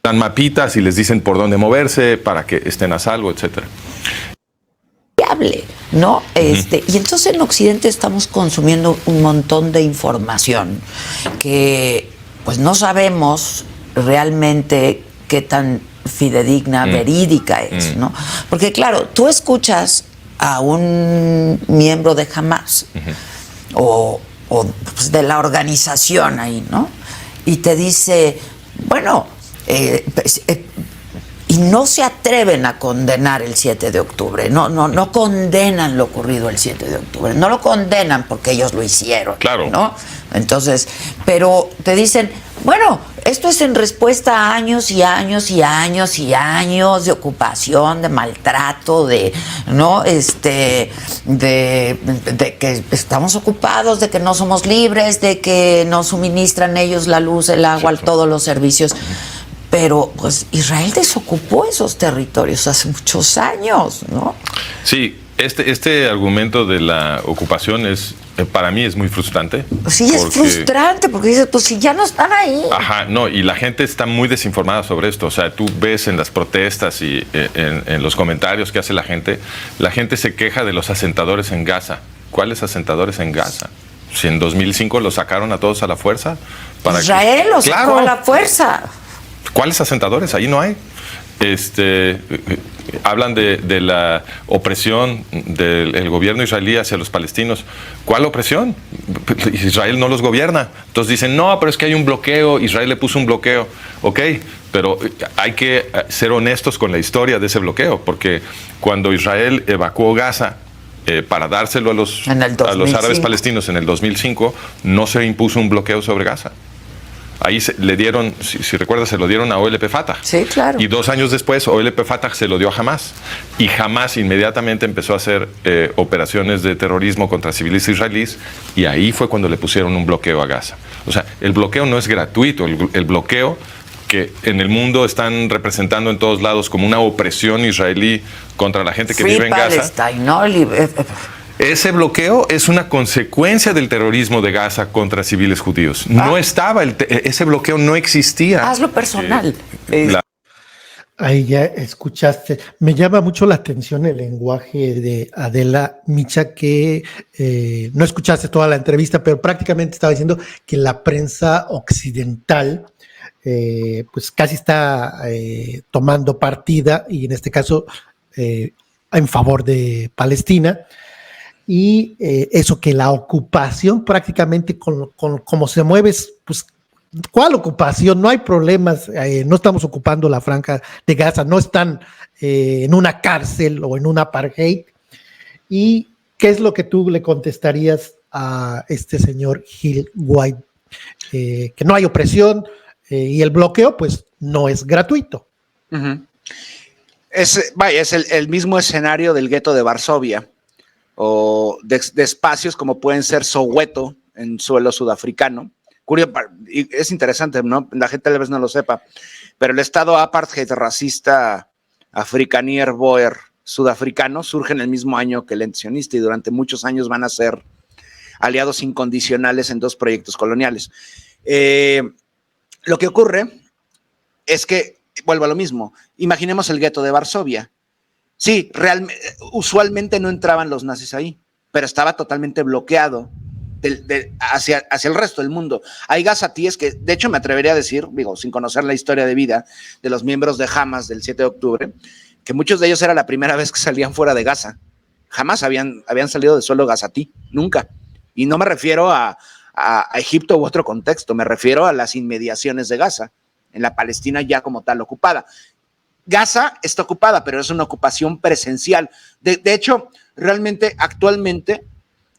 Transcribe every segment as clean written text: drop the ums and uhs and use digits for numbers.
dan mapitas y les dicen por dónde moverse para que estén a salvo, etcétera. ¿No? Y entonces en Occidente estamos consumiendo un montón de información que pues no sabemos realmente qué tan fidedigna, verídica es, ¿no? Porque claro, tú escuchas a un miembro de Hamás o pues, de la organización ahí, ¿no? Y te dice, bueno, y no se atreven a condenar el 7 de octubre, no condenan lo ocurrido el 7 de octubre, no lo condenan porque ellos lo hicieron, claro, ¿no? Entonces, pero te dicen, bueno, esto es en respuesta a años y años y años y años de ocupación, de maltrato, ¿no? De que estamos ocupados, de que no somos libres, de que no suministran ellos la luz, el agua, todos los servicios. Pero pues Israel desocupó esos territorios hace muchos años, ¿no? Sí, este argumento de la ocupación para mí es muy frustrante. Sí, es frustrante porque dices, pues si ya no están ahí. Ajá, no, y la gente está muy desinformada sobre esto. O sea, tú ves en las protestas y en los comentarios que hace la gente se queja de los asentadores en Gaza. ¿Cuáles asentadores en Gaza? Si en 2005 los sacaron a todos a la fuerza. Israel los sacó a la fuerza. ¿Cuáles asentadores? Ahí no hay. Hablan de la opresión del gobierno israelí hacia los palestinos. ¿Cuál opresión? Israel no los gobierna. Entonces dicen, no, pero es que hay un bloqueo, Israel le puso un bloqueo. Ok, pero hay que ser honestos con la historia de ese bloqueo, porque cuando Israel evacuó Gaza para dárselo a los árabes palestinos en el 2005, no se impuso un bloqueo sobre Gaza. Ahí le dieron, si recuerdas, se lo dieron a OLP Fatah. Sí, claro. Y 2 años después, OLP Fatah se lo dio a Hamás. Y Hamás inmediatamente empezó a hacer operaciones de terrorismo contra civiles israelíes. Y ahí fue cuando le pusieron un bloqueo a Gaza. O sea, el bloqueo no es gratuito. El bloqueo que en el mundo están representando en todos lados como una opresión israelí contra la gente que vive en Gaza. ¿No? Ese bloqueo es una consecuencia del terrorismo de Gaza contra civiles judíos. No estaba, ese bloqueo no existía. Hazlo personal. Ahí ya escuchaste. Me llama mucho la atención el lenguaje de Adela Micha, que no escuchaste toda la entrevista, pero prácticamente estaba diciendo que la prensa occidental pues casi está tomando partida, y en este caso en favor de Palestina. Y eso, que la ocupación prácticamente como se mueve, pues, ¿cuál ocupación? No hay problemas, no estamos ocupando la franja de Gaza, no están en una cárcel o en un apartheid. ¿Y qué es lo que tú le contestarías a este señor Gil White? Que no hay opresión y el bloqueo pues no es gratuito. Es el mismo escenario del gueto de Varsovia, o de espacios como pueden ser Soweto en suelo sudafricano. Es interesante, ¿no? La gente tal vez no lo sepa, pero el estado apartheid racista Afrikaner Boer sudafricano surge en el mismo año que el ente sionista, y durante muchos años van a ser aliados incondicionales en 2 proyectos coloniales. Lo que ocurre es que, vuelvo a lo mismo, imaginemos el gueto de Varsovia. Sí, usualmente no entraban los nazis ahí, pero estaba totalmente bloqueado hacia el resto del mundo. Hay gazatíes que, de hecho, me atrevería a decir, digo, sin conocer la historia de vida de los miembros de Hamas del 7 de octubre, que muchos de ellos era la primera vez que salían fuera de Gaza. Jamás habían salido de suelo gazatí, nunca. Y no me refiero a Egipto u otro contexto, me refiero a las inmediaciones de Gaza, en la Palestina ya como tal ocupada. Gaza está ocupada, pero es una ocupación presencial. De hecho, realmente, actualmente,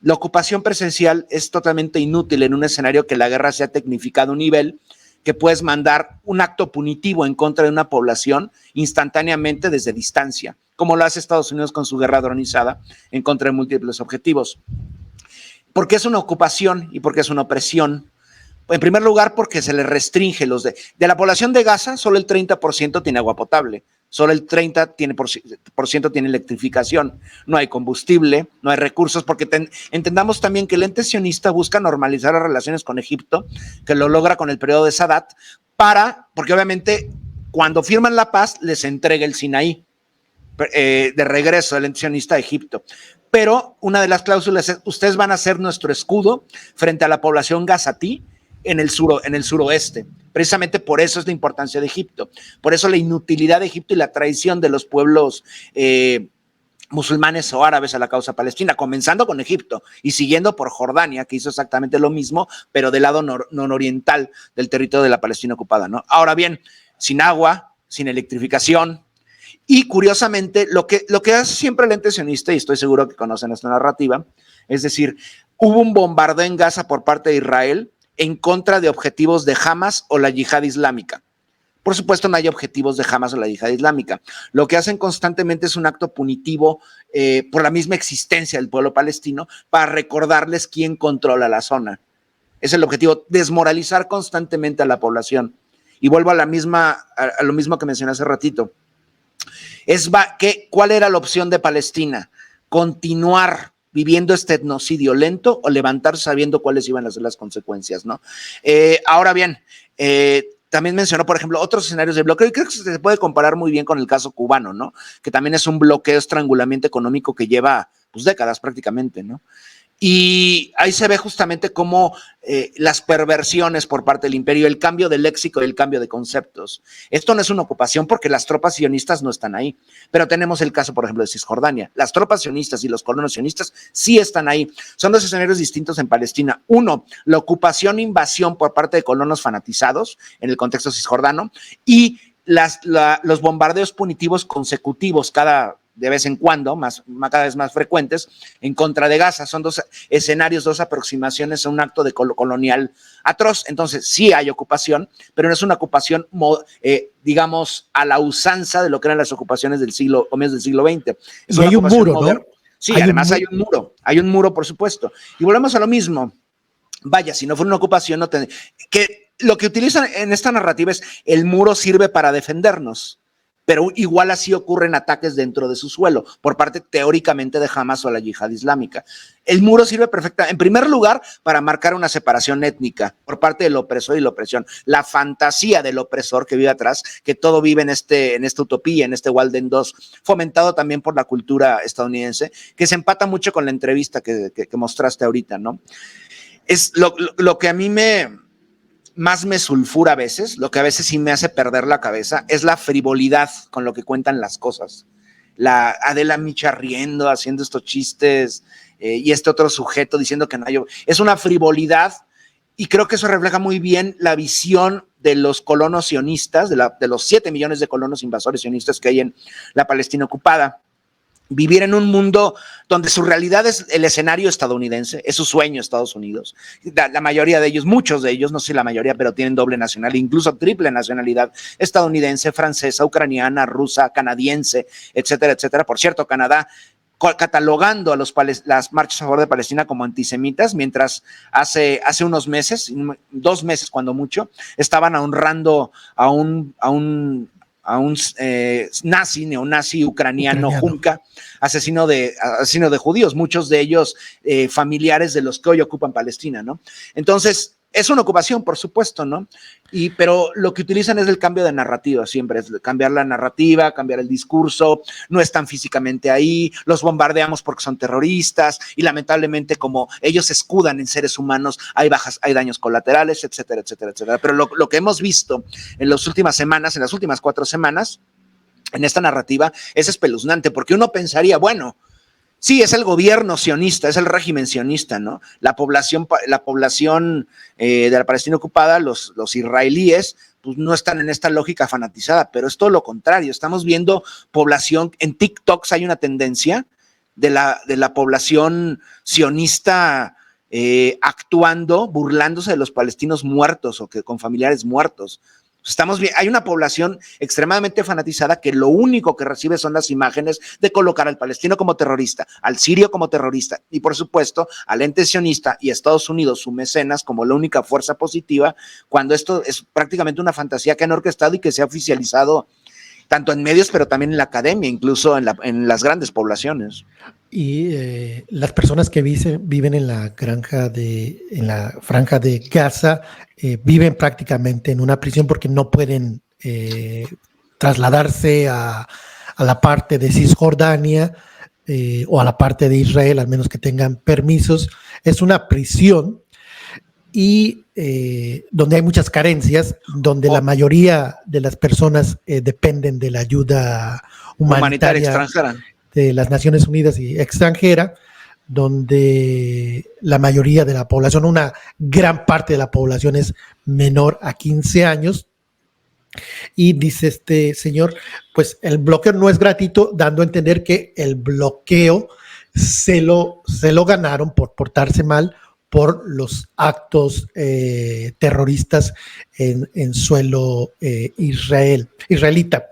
la ocupación presencial es totalmente inútil en un escenario que la guerra se ha tecnificado a un nivel que puedes mandar un acto punitivo en contra de una población instantáneamente desde distancia, como lo hace Estados Unidos con su guerra dronizada en contra de múltiples objetivos. ¿Por qué es una ocupación y por qué es una opresión? En primer lugar, porque se le restringe de la población de Gaza, solo el 30% tiene agua potable, solo el 30% tiene electrificación, no hay combustible, no hay recursos, porque entendamos también que el ente sionista busca normalizar las relaciones con Egipto, que lo logra con el periodo de Sadat, porque obviamente Cuando firman la paz, les entrega el Sinaí, de regreso del ente sionista a Egipto. Pero una de las cláusulas es, ustedes van a ser nuestro escudo frente a la población gazatí en el suroeste. Precisamente por eso es la importancia de Egipto. Por eso la inutilidad de Egipto y la traición de los pueblos musulmanes o árabes a la causa palestina, comenzando con Egipto y siguiendo por Jordania, que hizo exactamente lo mismo, pero del lado nororiental del territorio de la Palestina ocupada, ¿no? Ahora bien, sin agua, sin electrificación, y curiosamente, lo que hace siempre el ente sionista, y estoy seguro que conocen esta narrativa, es decir, hubo un bombardeo en Gaza por parte de Israel en contra de objetivos de Hamas o la yihad islámica. Por supuesto, no hay objetivos de Hamas o la yihad islámica. Lo que hacen constantemente es un acto punitivo por la misma existencia del pueblo palestino para recordarles quién controla la zona. Es el objetivo, desmoralizar constantemente a la población. Y vuelvo a lo mismo que mencioné hace ratito. ¿Cuál era la opción de Palestina? Continuar viviendo este etnocidio lento o levantarse sabiendo cuáles iban a ser las consecuencias, ¿no? Ahora bien, también mencionó, por ejemplo, otros escenarios de bloqueo, y creo que se puede comparar muy bien con el caso cubano, ¿no? Que también es un bloqueo, estrangulamiento económico que lleva, pues, décadas prácticamente, ¿no? Y ahí se ve justamente cómo las perversiones por parte del imperio, el cambio de léxico y el cambio de conceptos. Esto no es una ocupación porque las tropas sionistas no están ahí, pero tenemos el caso, por ejemplo, de Cisjordania. Las tropas sionistas y los colonos sionistas sí están ahí. Son dos escenarios distintos en Palestina. Uno, la ocupación e invasión por parte de colonos fanatizados en el contexto cisjordano, y los bombardeos punitivos consecutivos de vez en cuando, cada vez más frecuentes, en contra de Gaza. Son dos escenarios, dos aproximaciones a un acto de colonial atroz. Entonces, sí hay ocupación, pero no es una ocupación, digamos, a la usanza de lo que eran las ocupaciones del comienzos del siglo XX. Y hay un muro, ¿no? Sí, además hay un muro, por supuesto. Y volvemos a lo mismo. Vaya, si no fuera una ocupación, lo que utilizan en esta narrativa es el muro sirve para defendernos. Pero igual así ocurren ataques dentro de su suelo, por parte teóricamente de Hamas o la yihad islámica. El muro sirve en primer lugar, para marcar una separación étnica por parte del opresor y la opresión. La fantasía del opresor que vive atrás, que todo vive en esta utopía, en este Walden 2, fomentado también por la cultura estadounidense, que se empata mucho con la entrevista que mostraste ahorita, ¿no? Es lo que a mí más me sulfura a veces, lo que a veces sí me hace perder la cabeza, es la frivolidad con lo que cuentan las cosas. La Adela Micha riendo, haciendo estos chistes, y este otro sujeto diciendo que no hay... Es una frivolidad, y creo que eso refleja muy bien la visión de los colonos sionistas, de los 7 millones de colonos invasores sionistas que hay en la Palestina ocupada. Vivir en un mundo donde su realidad es el escenario estadounidense, es su sueño Estados Unidos. La mayoría de ellos, muchos de ellos, no sé la mayoría, pero tienen doble nacionalidad, incluso triple nacionalidad, estadounidense, francesa, ucraniana, rusa, canadiense, etcétera, etcétera. Por cierto, Canadá catalogando a las marchas a favor de Palestina como antisemitas, mientras hace unos meses, 2 meses cuando mucho, estaban honrando a un neonazi ucraniano, Junka, asesino de judíos, muchos de ellos familiares de los que hoy ocupan Palestina, ¿no? Entonces, es una ocupación, por supuesto, ¿no? Pero lo que utilizan es el cambio de narrativa, siempre es cambiar la narrativa, cambiar el discurso, no están físicamente ahí, los bombardeamos porque son terroristas, y lamentablemente, como ellos se escudan en seres humanos, hay daños colaterales, etcétera, etcétera, etcétera. Pero lo que hemos visto en las últimas 4 semanas, en esta narrativa, es espeluznante, porque uno pensaría, bueno, sí, es el gobierno sionista, es el régimen sionista, ¿no? La población de la Palestina ocupada, los israelíes, pues no están en esta lógica fanatizada, pero es todo lo contrario. Estamos viendo población, en TikToks hay una tendencia de la población sionista actuando, burlándose de los palestinos muertos o con familiares muertos. Hay una población extremadamente fanatizada que lo único que recibe son las imágenes de colocar al palestino como terrorista, al sirio como terrorista y, por supuesto, al ente sionista y a Estados Unidos, su mecenas, como la única fuerza positiva, cuando esto es prácticamente una fantasía que han orquestado y que se ha oficializado tanto en medios, pero también en la academia, incluso en las grandes poblaciones. Y las personas que viven en la franja de Gaza viven prácticamente en una prisión porque no pueden trasladarse a la parte de Cisjordania o a la parte de Israel, al menos que tengan permisos. Es una prisión y donde hay muchas carencias, donde la mayoría de las personas dependen de la ayuda humanitaria extranjera de las Naciones Unidas y extranjera, donde la mayoría de la población, una gran parte de la población es menor a 15 años. Y dice este señor, pues el bloqueo no es gratuito, dando a entender que el bloqueo se lo ganaron por portarse mal por los actos terroristas en suelo israelita.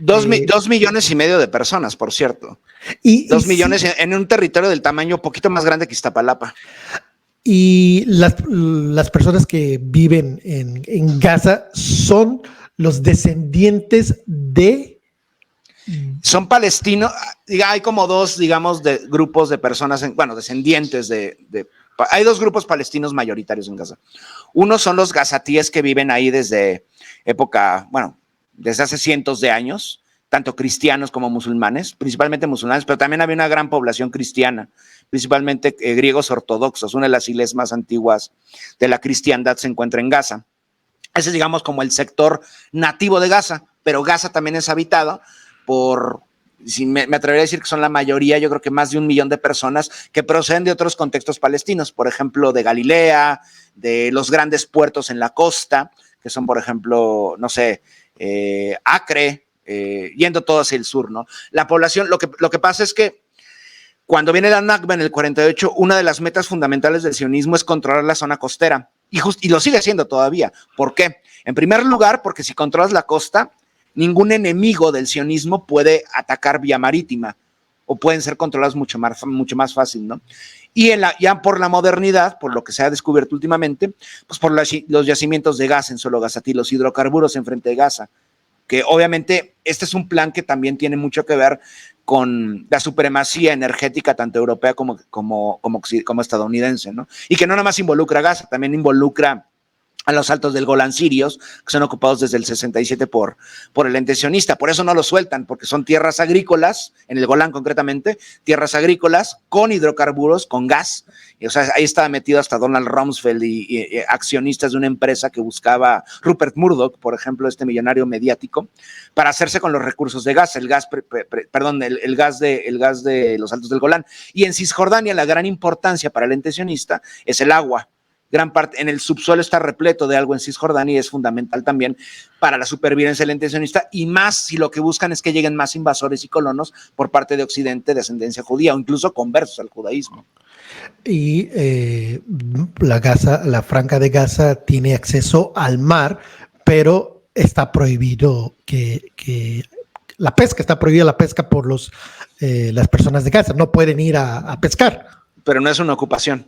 2,5 millones de personas, por cierto. 2 millones en un territorio del tamaño poquito más grande que Iztapalapa. Y las personas que viven en Gaza son los descendientes de... Son palestinos. Hay como dos, digamos, de grupos de personas, descendientes hay dos grupos palestinos mayoritarios en Gaza. Uno son los gazatíes que viven ahí desde desde hace cientos de años, tanto cristianos como musulmanes, principalmente musulmanes, pero también había una gran población cristiana, principalmente griegos ortodoxos. Una de las iglesias más antiguas de la cristiandad se encuentra en Gaza. Ese es, digamos, como el sector nativo de Gaza, pero Gaza también es habitado por... me atrevería a decir que son la mayoría, yo creo que más de 1 millón de personas que proceden de otros contextos palestinos, por ejemplo, de Galilea, de los grandes puertos en la costa, que son, por ejemplo, Acre, yendo todo hacia el sur, ¿no? La población, lo que pasa es que cuando viene la Nakba en el 48, una de las metas fundamentales del sionismo es controlar la zona costera, y lo sigue haciendo todavía. ¿Por qué? En primer lugar, porque si controlas la costa, ningún enemigo del sionismo puede atacar vía marítima, o pueden ser controlados mucho más fácil, ¿no? Y ya por la modernidad, por lo que se ha descubierto últimamente, pues por los yacimientos de gas en suelo gazatí, los hidrocarburos enfrente de Gaza, que obviamente este es un plan que también tiene mucho que ver con la supremacía energética tanto europea como estadounidense, ¿no? Y que no nada más involucra a Gaza, también involucra a los altos del Golán sirios, que son ocupados desde el 67 por el ente sionista. Por eso no lo sueltan, porque son tierras agrícolas, en el Golán concretamente, tierras agrícolas con hidrocarburos, con gas. Y, ahí estaba metido hasta Donald Rumsfeld y accionistas de una empresa que buscaba, Rupert Murdoch, por ejemplo, este millonario mediático, para hacerse con los recursos de gas, el gas de los altos del Golán. Y en Cisjordania la gran importancia para el ente sionista es el agua. Gran parte, en el subsuelo está repleto de algo en Cisjordania y es fundamental también para la supervivencia del ente sionista, y más si lo que buscan es que lleguen más invasores y colonos por parte de Occidente de ascendencia judía o incluso conversos al judaísmo. Y la franja de Gaza tiene acceso al mar, pero está prohibido que la pesca, está prohibida la pesca por las personas de Gaza, no pueden ir a pescar. Pero no es una ocupación.